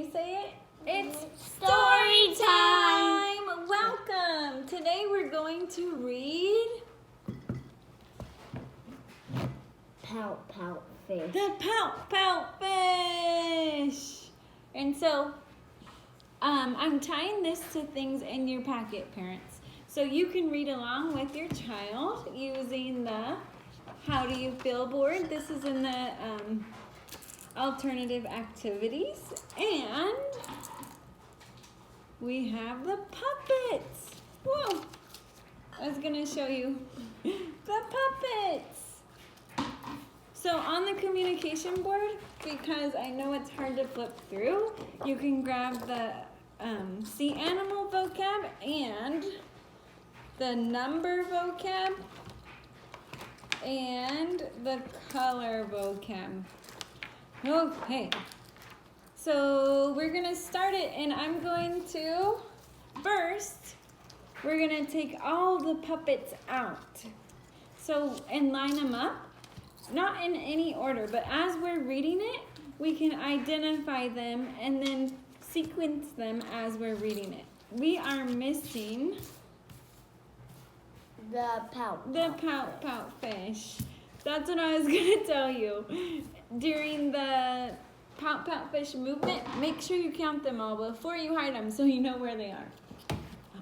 you say it? It's story time! Welcome! Today we're going to read Pout, Pout, fish. the Pout, Pout fish! And so, I'm tying this to things in your packet, parents. So you can read along with your child using the How Do You Feel board. This is in the alternative activities. And we have the puppets. Whoa! I was gonna show you the puppets. So on the communication board, because I know it's hard to flip through, you can grab the sea animal vocab and the number vocab and the color vocab. Okay, so we're gonna start it, and I'm going to, first, we're gonna take all the puppets out. So, and line them up, not in any order, but as we're reading it, we can identify them and then sequence them as we're reading it. We are missing The Pout. the Pout Pout fish. That's what I was gonna tell you. During the Pout Pout fish movement, make sure you count them all before you hide them so you know where they are.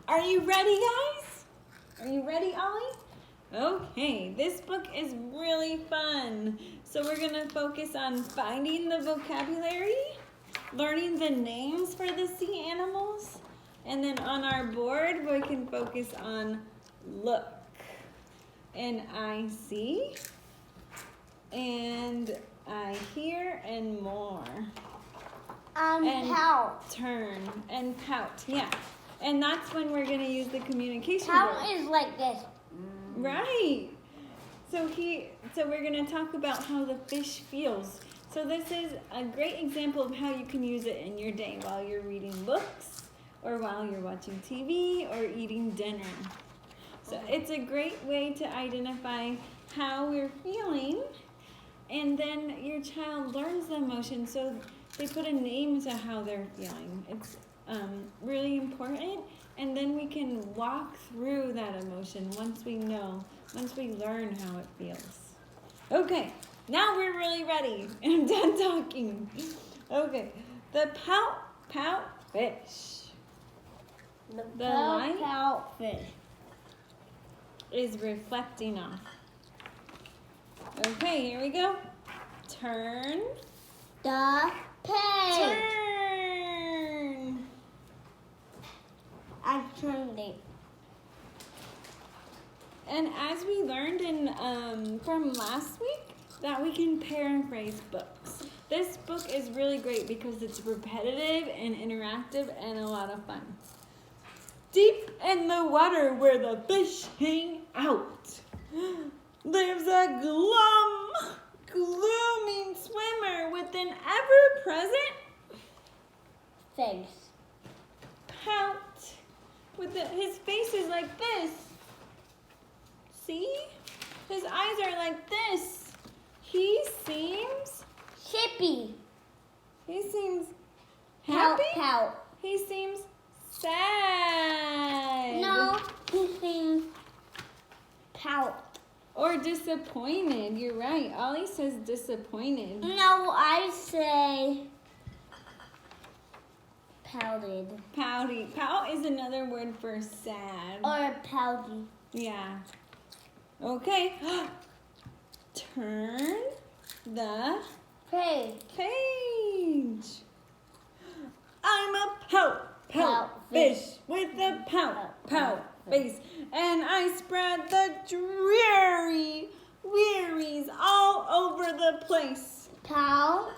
Are you ready, guys? Are you ready, Ollie? Okay, this book is really fun. So we're gonna focus on finding the vocabulary, learning the names for the sea animals, and then on our board we can focus on look and I see and I hear and more. And Pout. Turn and pout, yeah. And that's when we're gonna use the communication Pout board. is like this. Right. So we're gonna talk about how the fish feels. So this is a great example of how you can use it in your day while you're reading books or while you're watching TV or eating dinner. So it's a great way to identify how we're feeling, and then your child learns the emotion, so they put a name to how they're feeling. It's really important, and then we can walk through that emotion once we learn how it feels. Okay, now we're really ready, and I'm done talking. Okay, the Pout Pout fish. The light Pout fish. is reflecting off. Okay, here we go. Turn. The page. Turn. I turned it. And as we learned from last week, that we can paraphrase books. This book is really great because it's repetitive and interactive and a lot of fun. Deep in the water where the fish hang out lives a glooming swimmer with an ever-present Face. pout. His face is like this. See? His eyes are like this. He seems Chippy. He seems Pout, happy. Pout. He seems sad. No, he seems Pout. Or disappointed. You're right. Ollie says disappointed. No, I say pouted. Pouty. Pout is another word for sad. Or pouty. Yeah. Okay. Turn the Page. page. I'm a pout fish with a pout face, and I spread the dreary wearies all over the place. Pout.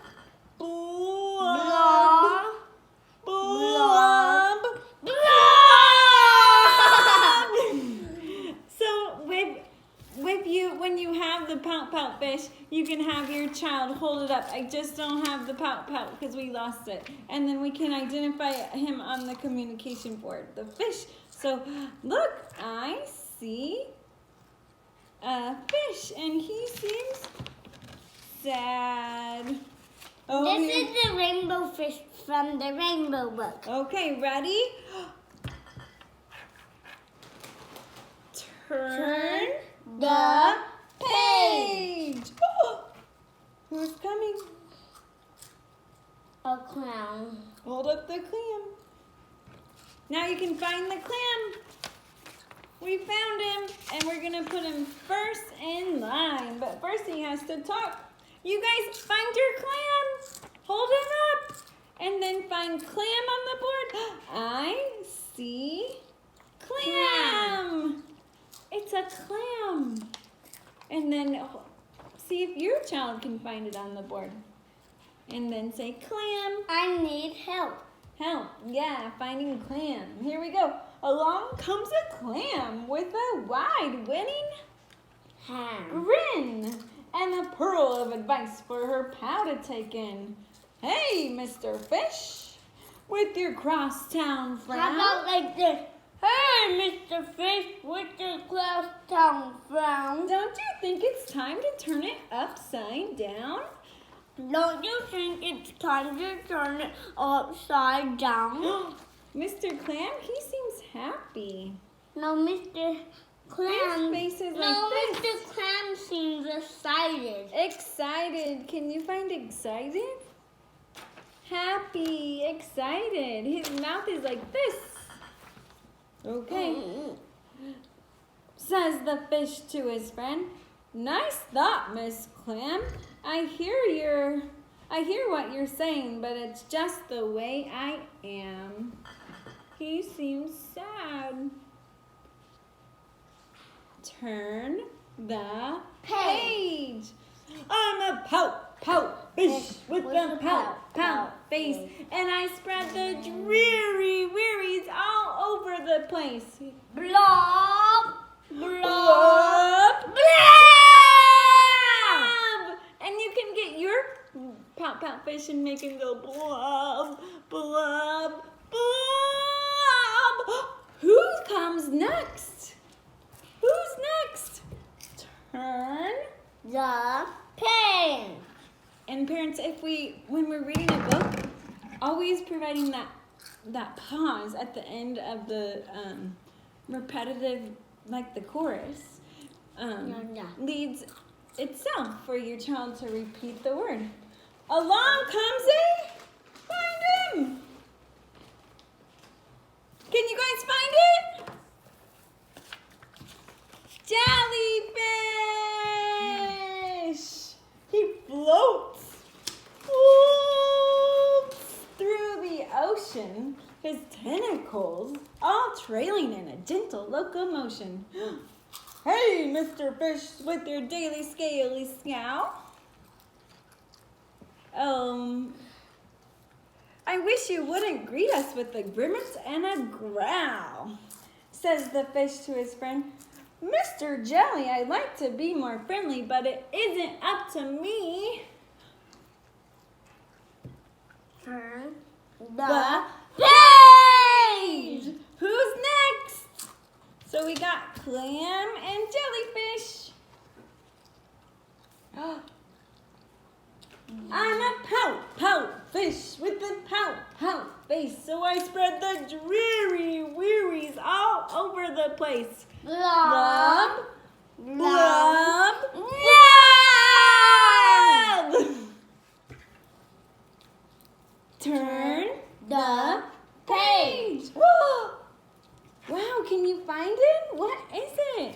Blob, blob, blob. So when you have the pout fish, you can have your child hold it up. I just don't have the pout because we lost it. And then we can identify him on the communication board, the fish. So look, I see a fish and he seems sad. Oh, This is the rainbow fish from the Rainbow Book. Okay, ready? Turn the page. Who's coming? A clown. Hold up the clam. Now you can find the clam. We found him, and we're gonna put him first in line. But first he has to talk. You guys find your clam. Hold him up. And then find clam on the board. I see clam. It's a clam. And then see if your child can find it on the board. And then say clam. I need help. Help. Yeah, finding clam. Here we go. Along comes a clam with a wide winning Hand. grin and a pearl of advice for her pal to take in. Hey, Mr. Fish, with your crosstown frown. How about like this? Hey, Mr. Fish, with your crosstown frown. Don't you think it's time to turn it upside down? Don't you think it's time to turn it upside down? Mr. Clam, he seems happy. No, Mr. Clam. His face is no, like this. Mr. Clam seems excited. Excited. Can you find excited? Happy, excited. His mouth is like this. Okay. Says the fish to his friend. Nice thought, Miss Clam. I hear what you're saying, but it's just the way I am. He seems sad. Turn the page. I'm a pout fish with a pout face, and I spread the dreary wearies all over the place. Blob, Blob, blob, blob, and you can get your pout fish and make him go blob, blob, blob. Who comes next? Who's next? Turn the page. And parents, when we're reading a book, always providing that pause at the end of the repetitive, like the chorus, leads itself for your child to repeat the word. Along comes a, find him. Can you guys find it? Jellyfish. He floats through the ocean, his tentacles all trailing in a gentle locomotion. Hey, Mr. Fish, with your daily scaly scowl. I wish you wouldn't greet us with a grimace and a growl, says the fish to his friend. Mr. Jelly, I'd like to be more friendly, but it isn't up to me. Turn The page! Who's next? So we got clam and jellyfish. I'm a pout fish with a pout face, so I spread the dreary wearies all over the place. blob, Blub, blub. Turn the page. Wow, can you find it? What is it?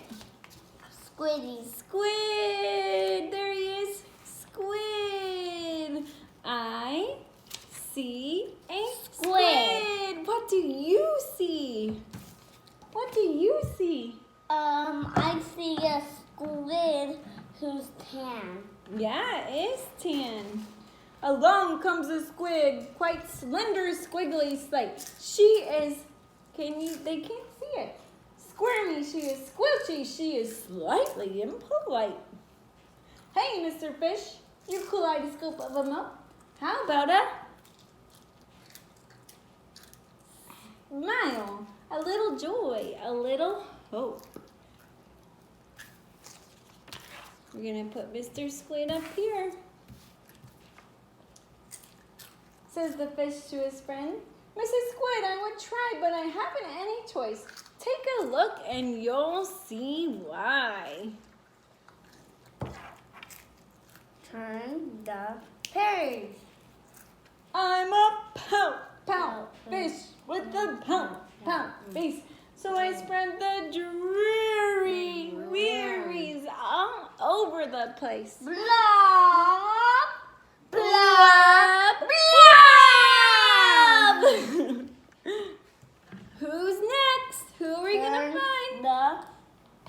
Squiddy. Squid. There he is. Squid. I see a squid. What do you see? What do you see? I see a squid who's tan. Yeah, it is tan. Along comes a squid, quite slender, squiggly like. She is, they can't see it. Squirmy, she is squishy, she is slightly impolite. Hey, Mr. Fish, your kaleidoscope of a mouth. How about a smile, a little joy, a little hope. We're gonna put Mr. Squid up here. says the fish to his friend. Mrs. Squid, I would try, but I haven't any choice. Take a look and you'll see why. Turn the page. I'm a pout fish with the pout face. So I spread the dreary wearies all over the place. Blob, blob, blob. Who's next? Who are we gonna find? The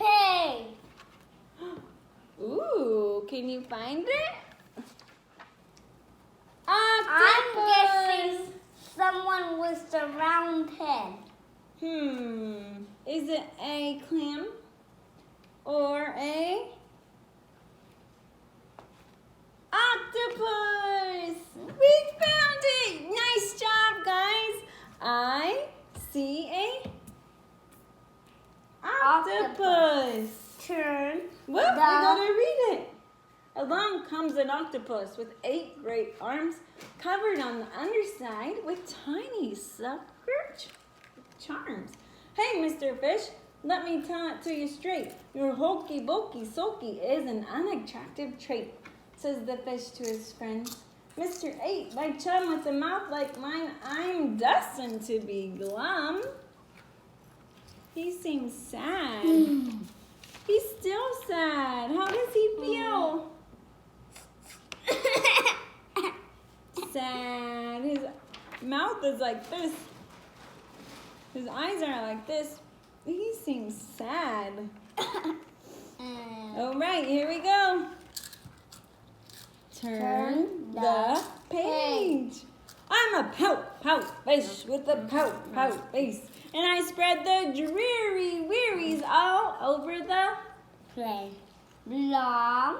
page. Ooh, can you find it? I'm Octopus. guessing someone with the round head. Is it a clam or a octopus? We found it! Nice job, guys. I see a octopus. Turn Whoop, I gotta read it. Along comes an octopus with 8 great arms covered on the underside with tiny sucker charms. Hey, Mr. Fish, let me tell it to you straight. Your hokey pokey sulky is an unattractive trait, says the fish to his friends. Mr. 8, my chum with a mouth like mine, I'm destined to be glum. He seems sad. He's still sad. How does he feel? Sad. His mouth is like this. His eyes are like this. He seems sad. All right, here we go. Turn the page. I'm a pout fish with a pout face. And I spread the dreary wearies all over the play. Blob,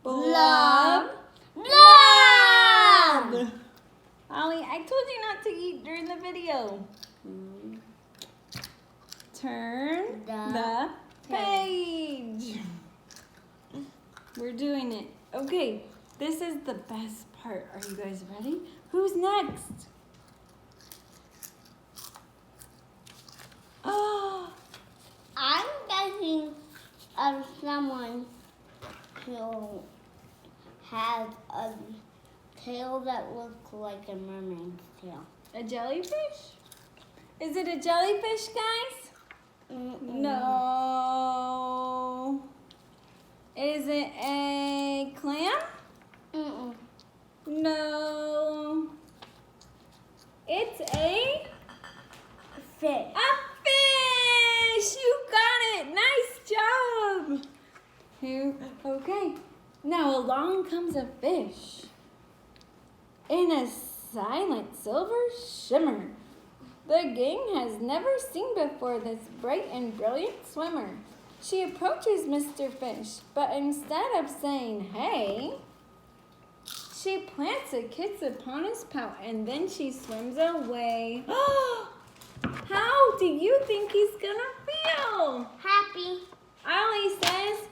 blob, blob. Ollie, I told you not to eat during the video. Turn the page. We're doing it. Okay, this is the best part. Are you guys ready? Who's next? Oh, I'm guessing of someone who has a tail that looks like a mermaid's tail. a jellyfish? Is it a jellyfish, guys? No. Is it a clam? No. It's a Fish. A fish! You got it! Nice job! Here, okay. Now along comes a fish in a silent silver shimmer. The gang has never seen before this bright and brilliant swimmer. She approaches Mr. Fish, but instead of saying, hey, she plants a kiss upon his pout and then she swims away. How do you think he's gonna feel? Happy. Ollie says,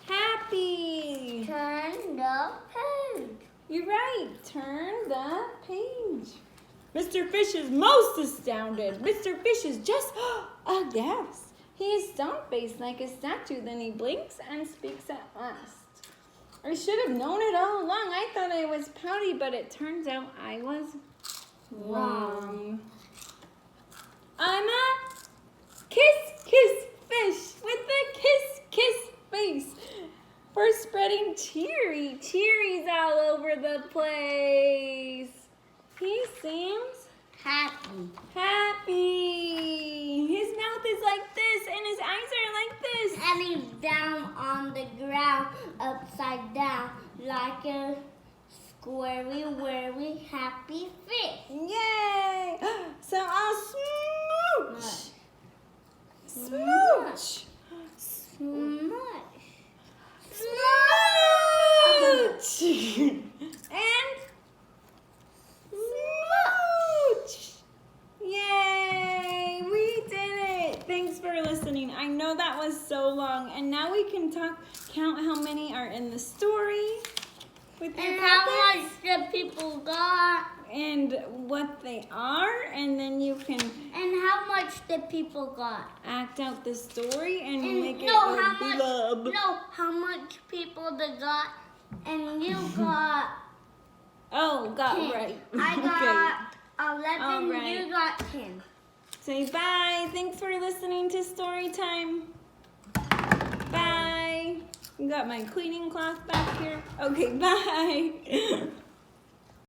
happy. Turn the page. You're right. Turn the page. Mr. Fish is most astounded. Mr. Fish is just aghast. He is stone-faced like a statue. Then he blinks and speaks at last. I should have known it all along. I thought I was pouty, but it turns out I was wrong. I'm a kiss fish with a kiss face for spreading cherries all over the place. He seems Happy. happy. His mouth is like this and his eyes are like this. And he's down on the ground, upside down, like a squirry, worry, happy fish. Yay! So I'll smooch. Smooch. Smush. Smooch. And smooch. Yay! We did it. Thanks for listening. I know that was so long. And now we can count how many are in the story with your And how puppets. much the people got. and what they are, and then you can And how much the people got. act out the story and make it no, a how much? blub. No, how much people they got, and you got. Oh, got 10. right. I got 11. All right. You got 10. Say bye. Thanks for listening to story time. Bye. Got my cleaning cloth back here. Okay, bye.